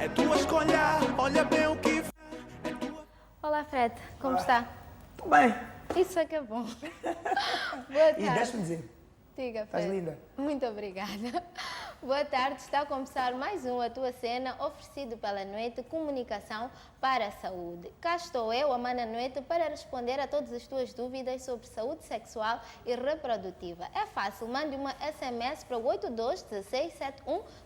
é tua escolha, olha bem o que faz. Olá, Fred, como está? Tudo bem. Isso é que é bom. Boa E tarde. deixa-me dizer, Diga, estás Fred. linda. Muito obrigada. Boa tarde, está a começar mais um A Tua Cena, oferecido pela Noite Comunicação para a Saúde. Cá estou eu, Amanda Noite, para responder a todas as tuas dúvidas sobre saúde sexual e reprodutiva. É fácil, mande uma SMS para o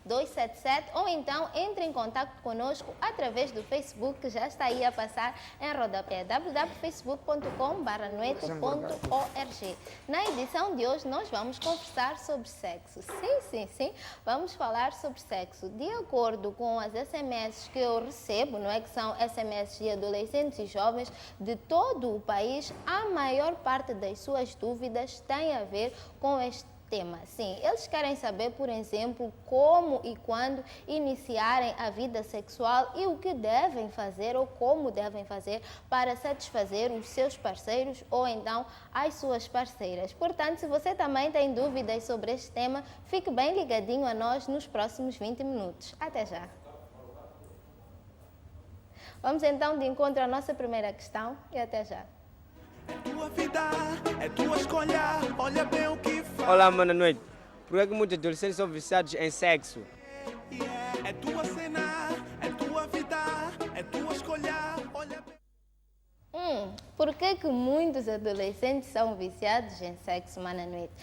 821671-277 ou então entre em contato conosco através do Facebook, que já está aí a passar em rodapé, www.facebook.com/noite.org. Na edição de hoje nós vamos conversar sobre sexo. Sim. Vamos falar sobre sexo. De acordo com as SMS que eu recebo, não é, que são SMS de adolescentes e jovens de todo o país, a maior parte das suas dúvidas tem a ver com este tema. Sim, eles querem saber, por exemplo, como e quando iniciarem a vida sexual e o que devem fazer ou como devem fazer para satisfazer os seus parceiros ou então as suas parceiras. Portanto, se você também tem dúvidas sobre este tema, fique bem ligadinho a nós nos próximos 20 minutos. Até já! Vamos então de encontro à nossa primeira questão e até já. É tua vida, é tua escolha, olha bem o que faz. Olá, boa noite. Por que é que muitos adolescentes são viciados em sexo? É tua cena, é tua vida, é tua escolha, olha bem. Por que muitos adolescentes são viciados em sexo, Mana Noite?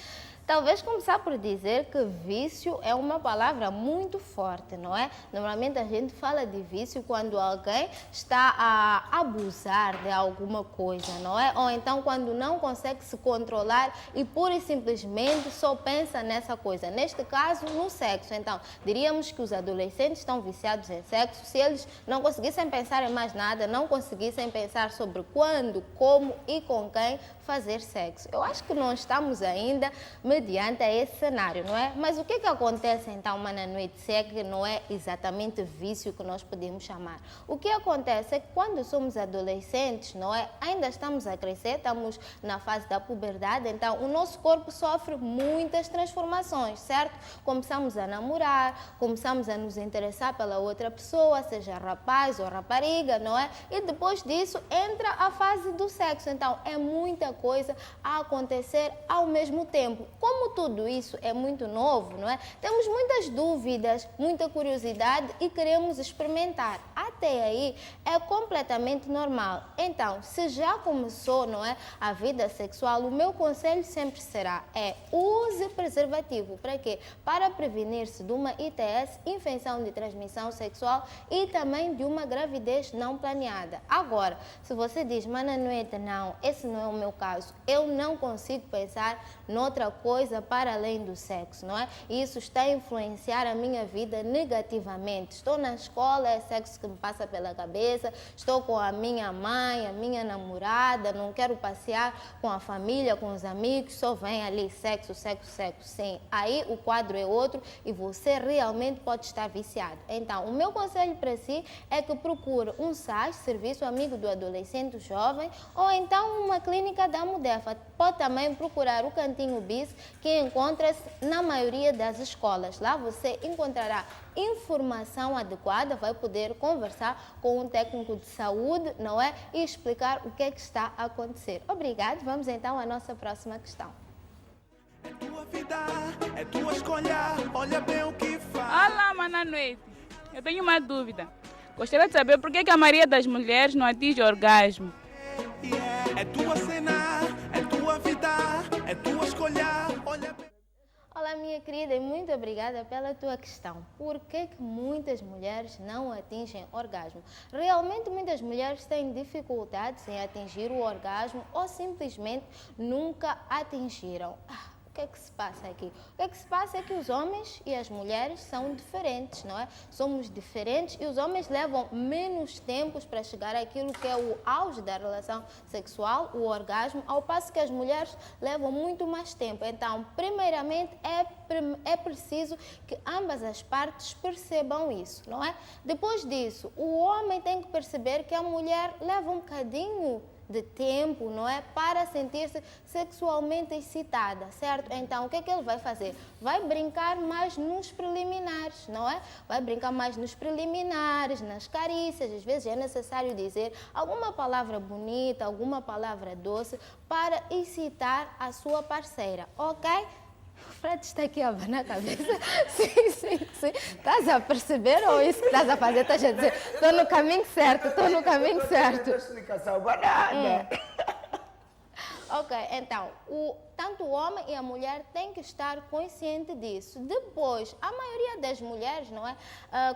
Talvez começar por dizer que vício é uma palavra muito forte, não é? Normalmente a gente fala de vício quando alguém está a abusar de alguma coisa, não é? Ou então quando não consegue se controlar e pura e simplesmente só pensa nessa coisa. Neste caso, no sexo. Então, diríamos que os adolescentes estão viciados em sexo se eles não conseguissem pensar em mais nada, não conseguissem pensar sobre quando, como e com quem fazer sexo. Eu acho que não estamos ainda mediante a esse cenário, não é? Mas o que acontece então, Mana Noite, se é que não é exatamente vício que nós podemos chamar? O que acontece é que quando somos adolescentes, não é? Ainda estamos a crescer, estamos na fase da puberdade, então o nosso corpo sofre muitas transformações, certo? Começamos a namorar, começamos a nos interessar pela outra pessoa, seja rapaz ou rapariga, não é? E depois disso entra a fase do sexo, então é muita coisa a acontecer ao mesmo tempo. Como tudo isso é muito novo, não é? Temos muitas dúvidas, muita curiosidade e queremos experimentar. Até aí é completamente normal. Então, se já começou, não é, a vida sexual, o meu conselho sempre será use preservativo. Para quê? Para prevenir-se de uma ITS, infecção de transmissão sexual, e também de uma gravidez não planeada. Agora, se você diz, Mana Noite, não, esse não é o meu caso, eu não consigo pensar noutra coisa para além do sexo, não é? E isso está a influenciar a minha vida negativamente. Estou na escola, é sexo que me passa pela cabeça, estou com a minha mãe, a minha namorada, não quero passear com a família, com os amigos, só vem ali sexo. Sim, aí o quadro é outro e você realmente pode estar viciado. Então, o meu conselho para si é que procure um SAS, Serviço Amigo do Adolescente Jovem, ou então uma clínica da Mudefa. Pode também procurar o Cantinho Bis, que encontra-se na maioria das escolas. Lá você encontrará informação adequada, vai poder conversar com um técnico de saúde, não é? E explicar o que é que está a acontecer. Obrigado. Vamos então à nossa próxima questão. É tua vida, é tua escolha, olha bem o que faz. Olá, Mana Noite. Eu tenho uma dúvida. Gostaria de saber por que a maioria das mulheres não atinge o orgasmo. É tua cena, é tua vida, é tua escolha, olha bem. Olá, minha querida, e muito obrigada pela tua questão. Por que muitas mulheres não atingem orgasmo? Realmente, muitas mulheres têm dificuldades em atingir o orgasmo ou simplesmente nunca atingiram. O que é que se passa aqui? O que é que se passa é que os homens e as mulheres são diferentes, não é? Somos diferentes e os homens levam menos tempo para chegar àquilo que é o auge da relação sexual, o orgasmo, ao passo que as mulheres levam muito mais tempo. Então, primeiramente, é preciso que ambas as partes percebam isso, não é? Depois disso, o homem tem que perceber que a mulher leva um bocadinho de tempo, não é? Para sentir-se sexualmente excitada, certo? Então, o que é que ele vai fazer? Vai brincar mais nos preliminares, não é? Vai brincar mais nos preliminares, nas carícias. Às vezes é necessário dizer alguma palavra bonita, alguma palavra doce para excitar a sua parceira, ok? O Fred está aqui a abanar a cabeça. Sim. Estás a perceber ou isso que estás a fazer? Estás a dizer, estou no caminho certo, estou no caminho certo. Explicação, banana. Ok, então, tanto o homem e a mulher têm que estar conscientes disso. Depois, a maioria das mulheres, não é,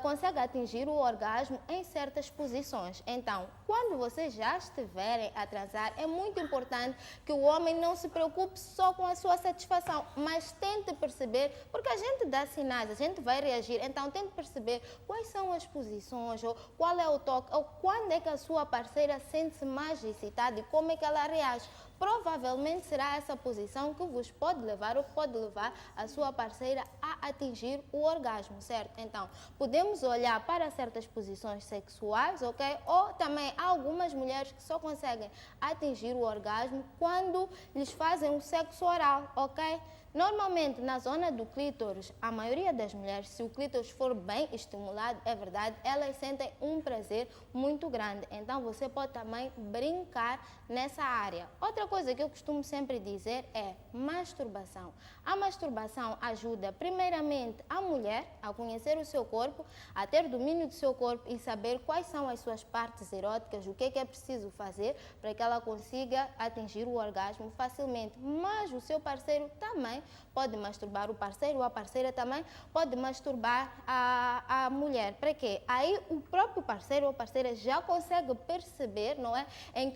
consegue atingir o orgasmo em certas posições. Então, quando vocês já estiverem a transar, é muito importante que o homem não se preocupe só com a sua satisfação, mas tente perceber, porque a gente dá sinais, a gente vai reagir, então tente perceber quais são as posições, ou qual é o toque, ou quando é que a sua parceira sente-se mais excitada e como é que ela reage. Provavelmente será essa posição que vos pode levar ou pode levar a sua parceira a atingir o orgasmo, certo? Então, podemos olhar para certas posições sexuais, ok? Ou também há algumas mulheres que só conseguem atingir o orgasmo quando lhes fazem o sexo oral, ok? Normalmente, na zona do clítoris, a maioria das mulheres, se o clítoris for bem estimulado, é verdade, elas sentem um prazer muito grande. Então, você pode também brincar nessa área. Outra coisa que eu costumo sempre dizer é masturbação. A masturbação ajuda, primeiramente, a mulher a conhecer o seu corpo, a ter domínio do seu corpo e saber quais são as suas partes eróticas, o que é preciso fazer para que ela consiga atingir o orgasmo facilmente. Mas o seu parceiro também pode masturbar o parceiro, ou a parceira também pode masturbar a mulher. Para quê? Aí o próprio parceiro ou parceira já consegue perceber, não é? Em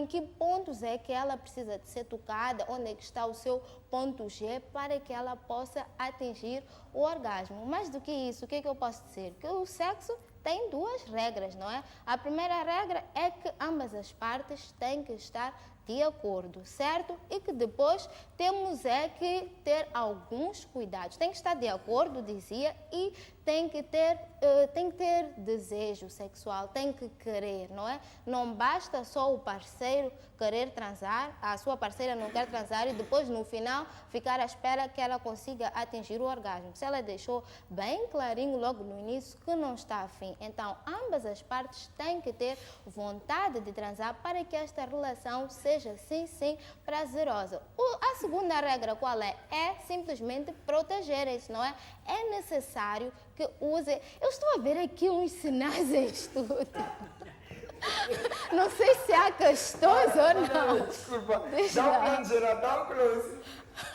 que pontos é que ela precisa de ser tocada, onde é que está o seu ponto G, para que ela possa atingir o orgasmo. Mais do que isso, o que é que eu posso dizer? Que o sexo tem duas regras, não é? A primeira regra é que ambas as partes têm que estar de acordo, certo? E que depois temos é que ter alguns cuidados. Tem que estar de acordo, dizia, e tem que ter desejo sexual, tem que querer, não é? Não basta só o parceiro querer transar, a sua parceira não quer transar e depois no final ficar à espera que ela consiga atingir o orgasmo. Se ela deixou bem clarinho logo no início que não está afim. Então, ambas as partes têm que ter vontade de transar para que esta relação seja sim prazerosa. A segunda regra qual é? É simplesmente protegerem-se, não é? É necessário que use... Eu estou a ver aqui uns sinais em estudo. Não sei se há questões ou não. Desculpa, dá um plano geral, dá um close.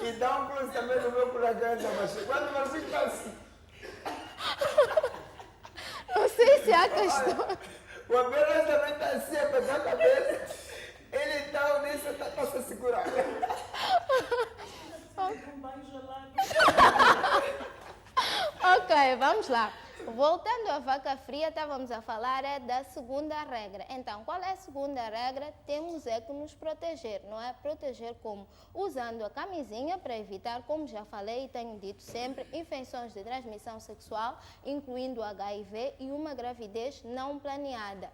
E dá um close também no meu coração, mas quando você está assim... Não sei se há questões. O Abelão também está assim, a pesar a cabeça. Ele está nisso, está se segurando. Ok, vamos lá. Voltando à vaca fria, estávamos a falar da segunda regra. Então, qual é a segunda regra? Temos que nos proteger, não é? Proteger como? Usando a camisinha para evitar, como já falei e tenho dito sempre, infecções de transmissão sexual, incluindo HIV e uma gravidez não planeada.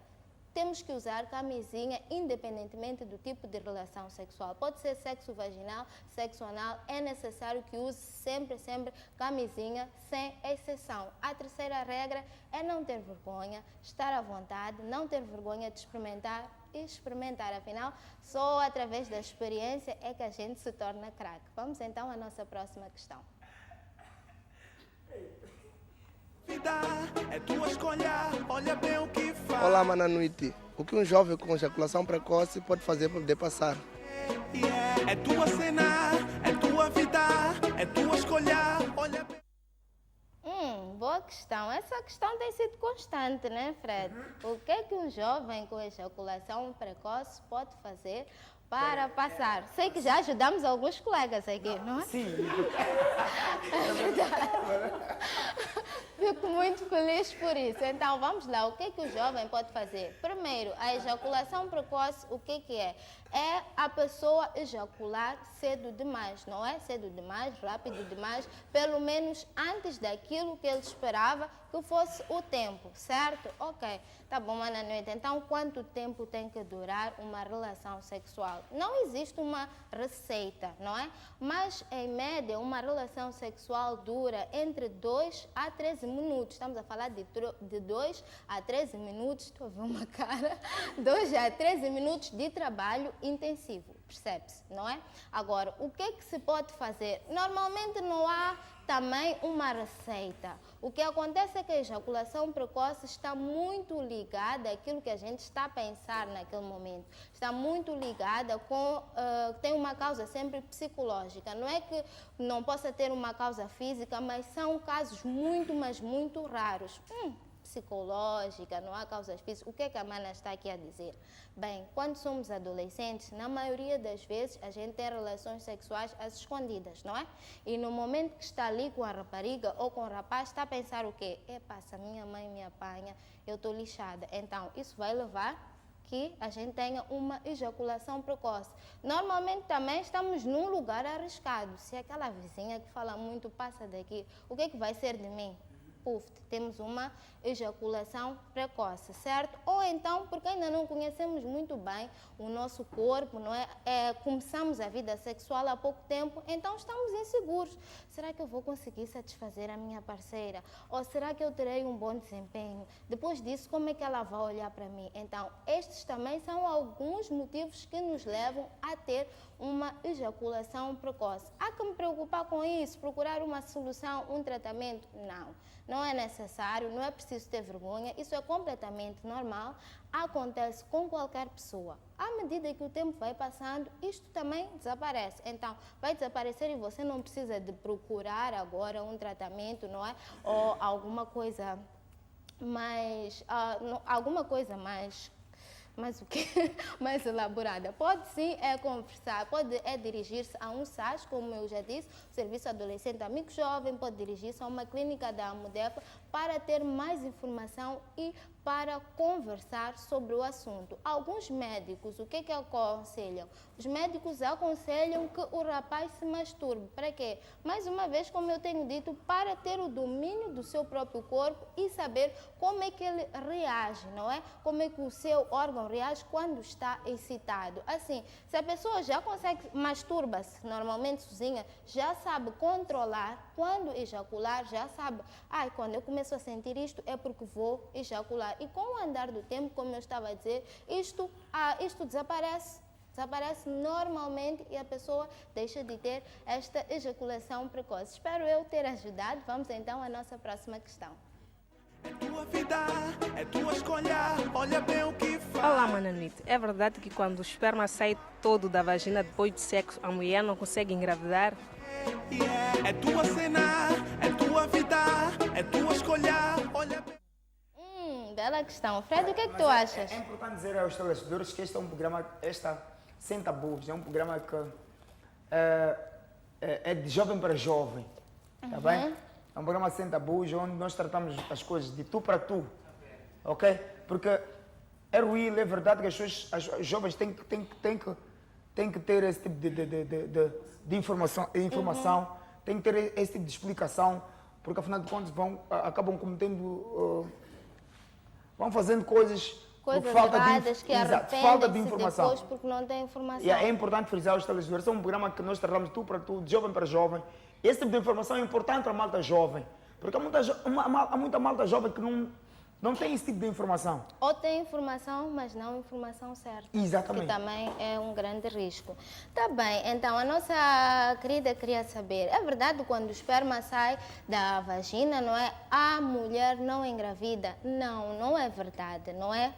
Temos que usar camisinha independentemente do tipo de relação sexual. Pode ser sexo vaginal, sexo anal, é necessário que use sempre camisinha, sem exceção. A terceira regra é não ter vergonha, estar à vontade, não ter vergonha de experimentar e experimentar. Afinal, só através da experiência é que a gente se torna craque. Vamos então à nossa próxima questão. Vida é tua escolha, olha bem o que faz. Olá, Mananuiti. O que um jovem com ejaculação precoce pode fazer para poder passar? É tua cena, é tua vida, é tua escolha, olha bem. Boa questão. Essa questão tem sido constante, né, Fred? O que é que um jovem com ejaculação precoce pode fazer para passar? Sei que já ajudamos alguns colegas aqui, não é? Sim. É verdade. Fico muito feliz por isso. Então, vamos lá. O que é que o jovem pode fazer? Primeiro, a ejaculação precoce, o que é? É a pessoa ejacular cedo demais, não é? Cedo demais, rápido demais, pelo menos antes daquilo que ele esperava que que fosse o tempo, certo? Ok, tá bom, Ana Noite. Então, quanto tempo tem que durar uma relação sexual? Não existe uma receita, não é? Mas, em média, uma relação sexual dura entre 2 a 13 minutos. Estamos a falar de 2 a 13 minutos, estou a ver uma cara, 2 a 13 minutos de trabalho intensivo, percebe-se, não é? Agora, o que é que se pode fazer? Normalmente não há também uma receita. O que acontece é que a ejaculação precoce está muito ligada àquilo que a gente está a pensar naquele momento. Está muito ligada com... tem uma causa sempre psicológica. Não é que não possa ter uma causa física, mas são casos muito, mas muito raros. Psicológica, não há causas físicas. O que é que a Mana está aqui a dizer? Bem, quando somos adolescentes, na maioria das vezes a gente tem relações sexuais às escondidas, não é? E no momento que está ali com a rapariga ou com o rapaz, está a pensar o quê? Epa, se a minha mãe me apanha, eu estou lixada. Então, isso vai levar que a gente tenha uma ejaculação precoce. Normalmente também estamos num lugar arriscado. Se aquela vizinha que fala muito passa daqui, o que é que vai ser de mim? Temos uma ejaculação precoce, certo? Ou então, porque ainda não conhecemos muito bem o nosso corpo, não é? Começamos a vida sexual há pouco tempo, então estamos inseguros. Será que eu vou conseguir satisfazer a minha parceira? Ou será que eu terei um bom desempenho? Depois disso, como é que ela vai olhar para mim? Então, estes também são alguns motivos que nos levam a ter uma ejaculação precoce. Há que me preocupar com isso, procurar uma solução, um tratamento? Não. Não é necessário, não é preciso ter vergonha, isso é completamente normal, acontece com qualquer pessoa. À medida que o tempo vai passando, isto também desaparece. Então, vai desaparecer e você não precisa de procurar agora um tratamento, não é? Ou alguma coisa mais... Mas o que mais elaborada? Pode sim conversar, pode dirigir-se a um SAS, como eu já disse, o Serviço Adolescente Amigo Jovem, pode dirigir-se a uma clínica da AMUDEPA para ter mais informação e para conversar sobre o assunto. Alguns médicos, o que é que aconselham? Os médicos aconselham que o rapaz se masturbe. Para quê? Mais uma vez, como eu tenho dito, para ter o domínio do seu próprio corpo e saber como é que ele reage, não é? Como é que o seu órgão reage quando está excitado. Assim, se a pessoa já consegue masturba-se normalmente sozinha, já sabe controlar quando ejacular, já sabe, quando eu começo a sentir isto é porque vou ejacular. E com o andar do tempo, como eu estava a dizer, isto desaparece normalmente e a pessoa deixa de ter esta ejaculação precoce. Espero eu ter ajudado. Vamos então à nossa próxima questão. É tua vida, é tua escolha, olha bem o que faz. Olá, Mananite. É verdade que quando o esperma sai todo da vagina depois do sexo, a mulher não consegue engravidar? É tua cena, é tua vida, é tua escolha, olha bem. Bela questão. Fred, o que é que tu achas? É importante dizer aos telespectadores que este é um programa, Sem Tabus, é um programa que é de jovem para jovem, tá bem? É um programa sem tabus, onde nós tratamos as coisas de tu para tu, ok? Porque é real, é verdade que as jovens têm que ter esse tipo de informação, têm que ter esse tipo de explicação, porque afinal de contas acabam cometendo, vão fazendo coisas por falta falta de informação. Depois porque não tem informação. E é importante frisar aos telespectadores, é um programa que nós tratamos tu para tu, de jovem para jovem. Esse tipo de informação é importante para a malta jovem, porque há muita malta jovem que não tem esse tipo de informação. Ou tem informação, mas não informação certa. Exatamente. Que também é um grande risco. Tá bem, então a nossa querida queria saber, é verdade quando o esperma sai da vagina, não é? A mulher não engravida? Não, não é verdade, não é?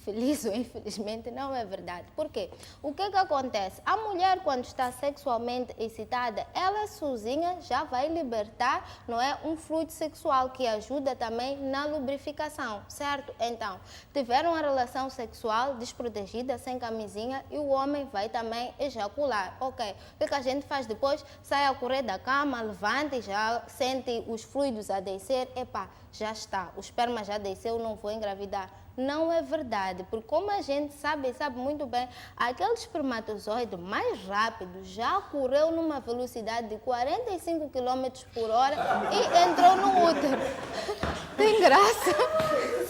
Feliz ou infelizmente não é verdade. Por quê? O que acontece? A mulher, quando está sexualmente excitada, ela sozinha já vai libertar, não é, um fluido sexual que ajuda também na lubrificação, certo? Então, tiveram uma relação sexual desprotegida, sem camisinha, e o homem vai também ejacular. Ok, o que a gente faz depois? Sai a correr da cama, levanta e já sente os fluidos a descer. Epá, já está, o esperma já desceu, não vou engravidar. Não é verdade, porque como a gente sabe muito bem, aquele espermatozoide mais rápido já correu numa velocidade de 45 km por hora e entrou no útero. Te graça.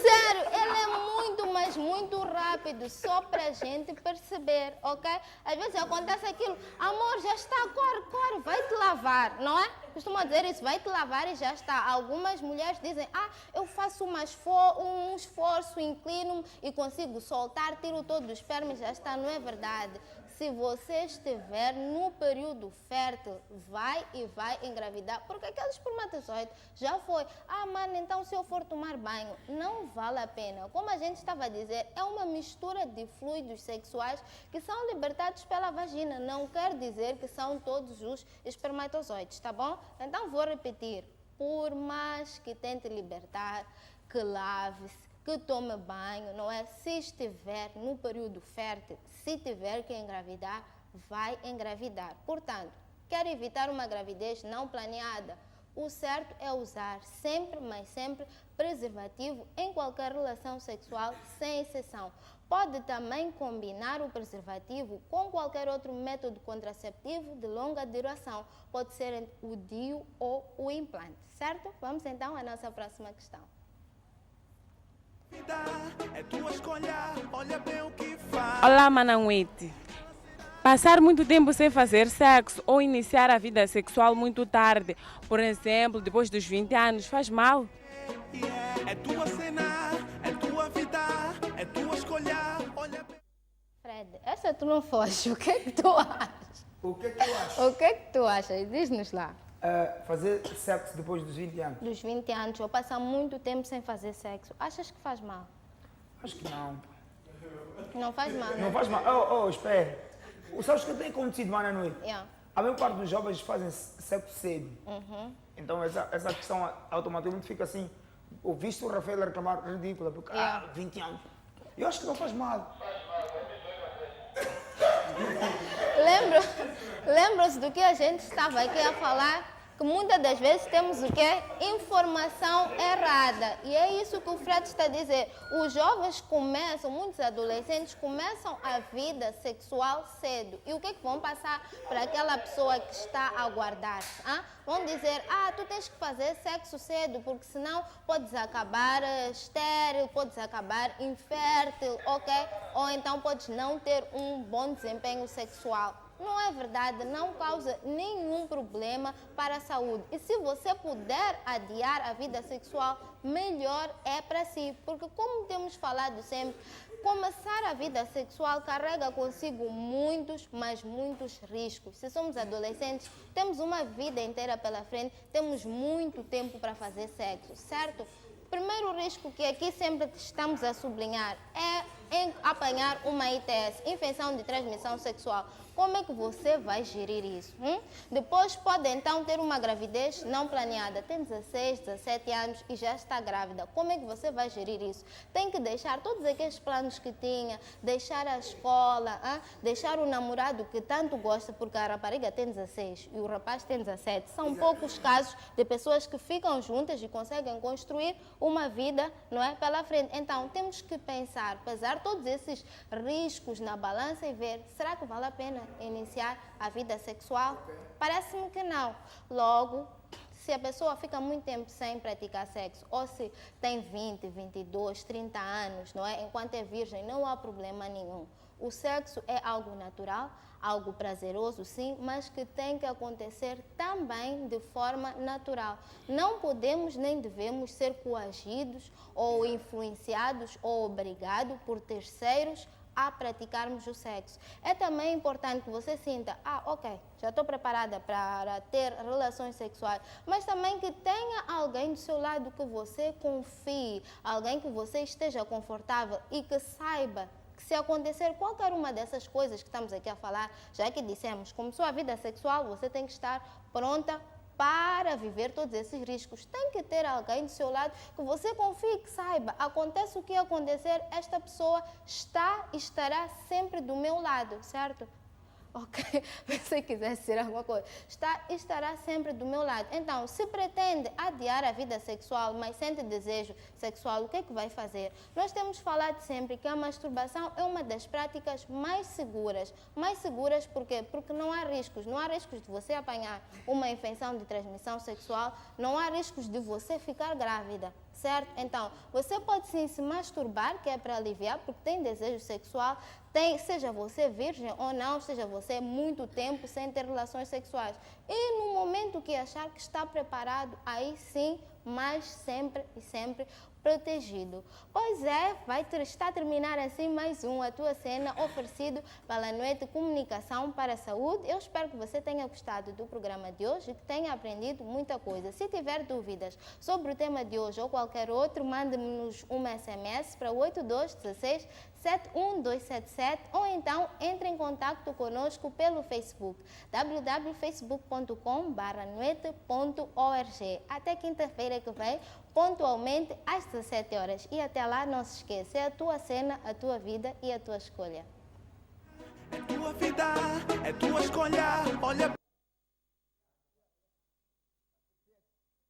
Sério, ele é muito, mas muito rápido, só pra gente perceber, ok? Às vezes acontece aquilo, amor, já está, corre, vai te lavar, não é? Costumam dizer isso, vai te lavar e já está. Algumas mulheres dizem, eu faço um esforço, inclino-me e consigo soltar, tiro todo o esperma e já está. Não é verdade. Se você estiver no período fértil, vai engravidar, porque aquele espermatozoide já foi. Mano, então se eu for tomar banho, não vale a pena. Como a gente estava a dizer, é uma mistura de fluidos sexuais que são libertados pela vagina. Não quer dizer que são todos os espermatozoides, tá bom? Então vou repetir, por mais que tente libertar, que lave-se, que tome banho, não é? Se estiver no período fértil, se tiver que engravidar, vai engravidar. Portanto, quer evitar uma gravidez não planeada? O certo é usar sempre, mas sempre, preservativo em qualquer relação sexual, sem exceção. Pode também combinar o preservativo com qualquer outro método contraceptivo de longa duração. Pode ser o DIU ou o implante, certo? Vamos então à nossa próxima questão. É tua escolha, olha bem o que faz. Olá, Mananguete. Passar muito tempo sem fazer sexo ou iniciar a vida sexual muito tarde, por exemplo, depois dos 20 anos, faz mal? É tua cena, é tua vida, é tua escolha, olha bem. Fred, essa tu não foge. O que é que tu achas? O que é que eu acho? O que é que tu achas? Diz-nos lá. Fazer sexo depois dos 20 anos? Dos 20 anos, ou passar muito tempo sem fazer sexo, achas que faz mal? Acho que não. Não faz mal, Não né? faz mal. Espera. Sabes o que tem acontecido, mano, à noite? Yeah. A maior parte dos jovens fazem sexo cedo. Então essa questão automaticamente fica assim. Ouviste o Rafael reclamar ridícula, porque 20 anos. Eu acho que não faz mal. Lembram-se do que a gente estava aqui a falar? Que muitas das vezes temos o quê? Informação errada. E é isso que o Fred está a dizer. Os jovens muitos adolescentes começam a vida sexual cedo. E o que é que vão passar para aquela pessoa que está a guardar-se? Vão dizer, tu tens que fazer sexo cedo, porque senão podes acabar estéril, podes acabar infértil, ok? Ou então podes não ter um bom desempenho sexual. Não é verdade, não causa nenhum problema para a saúde. E se você puder adiar a vida sexual, melhor é para si. Porque como temos falado sempre, começar a vida sexual carrega consigo muitos, mas muitos riscos. Se somos adolescentes, temos uma vida inteira pela frente, temos muito tempo para fazer sexo, certo? Primeiro risco que aqui sempre estamos a sublinhar é apanhar uma ITS, infecção de transmissão sexual. Como é que você vai gerir isso? Depois pode então ter uma gravidez não planeada. Tem 16, 17 anos e já está grávida. Como é que você vai gerir isso? Tem que deixar todos aqueles planos que tinha, deixar a escola, deixar o namorado que tanto gosta, porque a rapariga tem 16 e o rapaz tem 17. São poucos casos de pessoas que ficam juntas e conseguem construir uma vida, não é, pela frente. Então temos que pensar, pesar todos esses riscos na balança e ver, será que vale a pena iniciar a vida sexual? Parece-me que não. Logo, se a pessoa fica muito tempo sem praticar sexo, ou se tem 20, 22, 30 anos, não é? Enquanto é virgem, não há problema nenhum. O sexo é algo natural, algo prazeroso, sim, mas que tem que acontecer também de forma natural. Não podemos nem devemos ser coagidos ou influenciados ou obrigados por terceiros a praticarmos o sexo. É também importante que você sinta, ok, já estou preparada para ter relações sexuais, mas também que tenha alguém do seu lado que você confie, alguém que você esteja confortável e que saiba que se acontecer qualquer uma dessas coisas que estamos aqui a falar, já que dissemos, começou a vida sexual, você tem que estar pronta para viver todos esses riscos. Tem que ter alguém do seu lado que você confie, que saiba, acontece o que acontecer, esta pessoa está e estará sempre do meu lado, certo? Ok, se você quiser dizer alguma coisa, estará sempre do meu lado. Então, se pretende adiar a vida sexual, mas sente desejo sexual, o que é que vai fazer? Nós temos falado sempre que a masturbação é uma das práticas mais seguras. Mais seguras por quê? Porque não há riscos. Não há riscos de você apanhar uma infecção de transmissão sexual, não há riscos de você ficar grávida, certo? Então, você pode sim se masturbar, que é para aliviar, porque tem desejo sexual, seja você virgem ou não, seja você muito tempo sem ter relações sexuais. E no momento que achar que está preparado, aí sim, mas sempre e sempre protegido. Pois é, está a terminar assim mais a tua cena oferecido pela Noite Comunicação para a Saúde. Eu espero que você tenha gostado do programa de hoje e que tenha aprendido muita coisa. Se tiver dúvidas sobre o tema de hoje ou qualquer outro, mande-nos uma SMS para 8216 71277 ou então entre em contato conosco pelo Facebook www.facebook.com/noite.org. Até quinta-feira que vem, pontualmente às 17 horas. E até lá, não se esqueça, é a tua cena, a tua vida e a tua escolha. É tua vida, é tua escolha. Olha